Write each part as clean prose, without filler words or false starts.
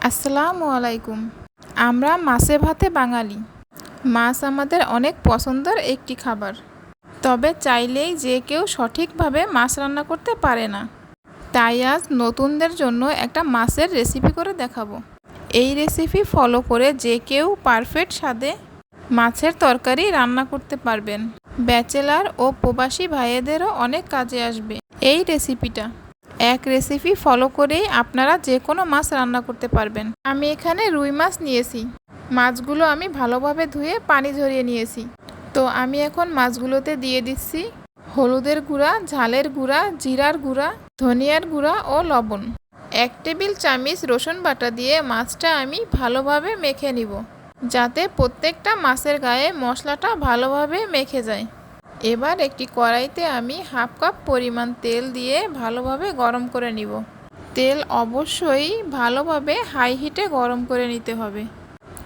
আসসালামু আলাইকুম। আমরা মাছে ভাতে বাঙালি। মাছ আমাদের অনেক পছন্দের একটি খাবার। তবে চাইলেই যে কেউ সঠিকভাবে মাছ রান্না করতে পারে না। তাই আজ নতুনদের জন্য একটা মাছের রেসিপি করে দেখাবো। এই রেসিপি ফলো করে যে কেউ পারফেক্ট স্বাদে মাছের তরকারি রান্না করতে পারবেন। ব্যাচেলার ও প্রবাসী ভাইয়েদেরও অনেক কাজে আসবে এই রেসিপিটা। এক রেসিপি ফলো করেই আপনারা যে কোনো মাছ রান্না করতে পারবেন। আমি এখানে রুই মাছ নিয়েছি। মাছগুলো আমি ভালোভাবে ধুয়ে পানি ঝরিয়ে নিয়েছি। তো আমি এখন মাছগুলোতে দিয়ে দিচ্ছি হলুদের গুঁড়া, ঝালের গুঁড়া, জিরার গুঁড়া, ধনিয়ার গুঁড়া ও লবণ। 1 টেবিল চামচ রসুন বাটা দিয়ে মাছটা আমি ভালোভাবে মেখে নিব, যাতে প্রত্যেকটা মাছের গায়ে মশলাটা ভালোভাবে মেখে যায়। এবার একটি কড়াইতে আমি 1/2 কাপ পরিমাণ তেল দিয়ে ভালোভাবে গরম করে নিব। তেল অবশ্যই ভালোভাবে হাই হিটে গরম করে নিতে হবে।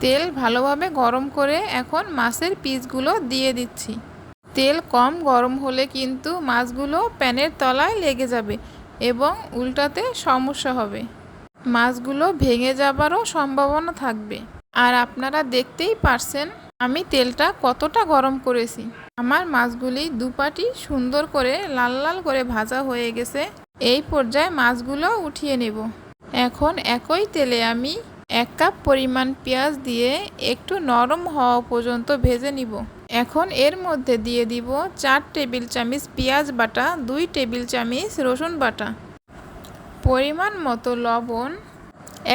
তেল ভালোভাবে গরম করে এখন মাছের পিসগুলো দিয়ে দিচ্ছি। তেল কম গরম হলে কিন্তু মাছগুলো প্যানের তলায় লেগে যাবে এবং উল্টাতে সমস্যা হবে। মাছগুলো ভেঙে যাবারও সম্ভাবনা থাকবে। আর আপনারা দেখতেই পারছেন আমি তেলটা কতটা গরম করেছি। আমার মাছগুলি দুপাটি সুন্দর করে লাল লাল করে ভাজা হয়ে গেছে। এই পর্যায়ে মাছগুলো উঠিয়ে নেব। এখন একই তেলে আমি 1 কাপ পরিমাণ পেঁয়াজ দিয়ে একটু নরম হওয়া পর্যন্ত ভেজে নিব। এখন এর মধ্যে দিয়ে দিব 4 টেবিল চামচ পেঁয়াজ বাটা, 2 টেবিল চামচ রসুন বাটা, পরিমাণ মতো লবণ,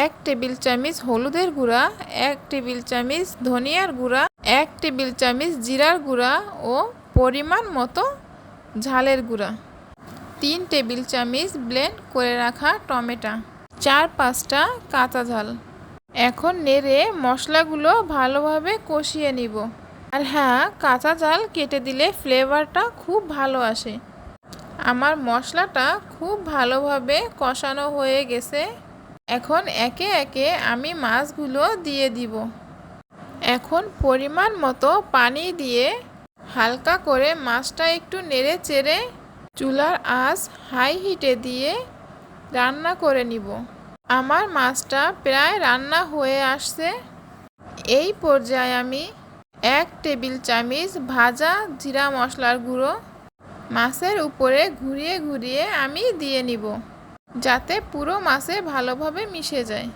1 টেবিল চামচ হলুদের গুঁড়া, 1 টেবিল চামচ ধনিয়ার গুঁড়া, 1 টেবিল চামচ জিরার গুঁড়া ও পরিমাণ মতো ঝালের গুঁড়া, 3 টেবিল চামচ ব্লেন্ড করে রাখা টমেটো, 4-5টা কাঁচা ঝাল। এখন নেড়ে মশলাগুলো ভালোভাবে কষিয়ে নিব। আর হ্যাঁ, কাঁচা ঝাল কেটে দিলে ফ্লেভারটা খুব ভালো আসে। আমার মশলাটা খুব ভালোভাবে কষানো হয়ে গেছে। এখন একে একে আমি মাছগুলো দিয়ে দিব। এখন পরিমাণ মতো পানি দিয়ে হালকা করে মাছটা একটু নেড়ে চেড়ে চুলার আঁচ হাই হিটে দিয়ে রান্না করে নিব। আমার মাছটা প্রায় রান্না হয়ে আসছে। এই পর্যায়ে আমি 1 টেবিল চামচ ভাজা জিরা মশলার গুঁড়ো মাছের উপরে ঘুরিয়ে ঘুরিয়ে আমি দিয়ে নিব, যাতে পুরো মাছে ভালোভাবে মিশে যায়।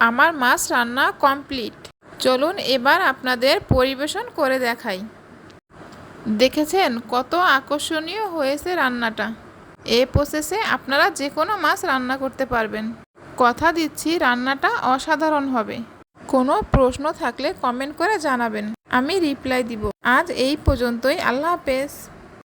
আমার মাছ রান্না কমপ্লিট। চলুন এবার আপনাদের পরিবেশন করে দেখাই। দেখেছেন কত আকর্ষণীয় হয়েছে রান্নাটা। এই প্রসেসে আপনারা যে কোনো মাছ রান্না করতে পারবেন। কথা দিচ্ছি রান্নাটা অসাধারণ হবে। কোনো প্রশ্ন থাকলে কমেন্ট করে জানাবেন, আমি রিপ্লাই দিব। আজ এই পর্যন্তই। আল্লাহ হাফেজ।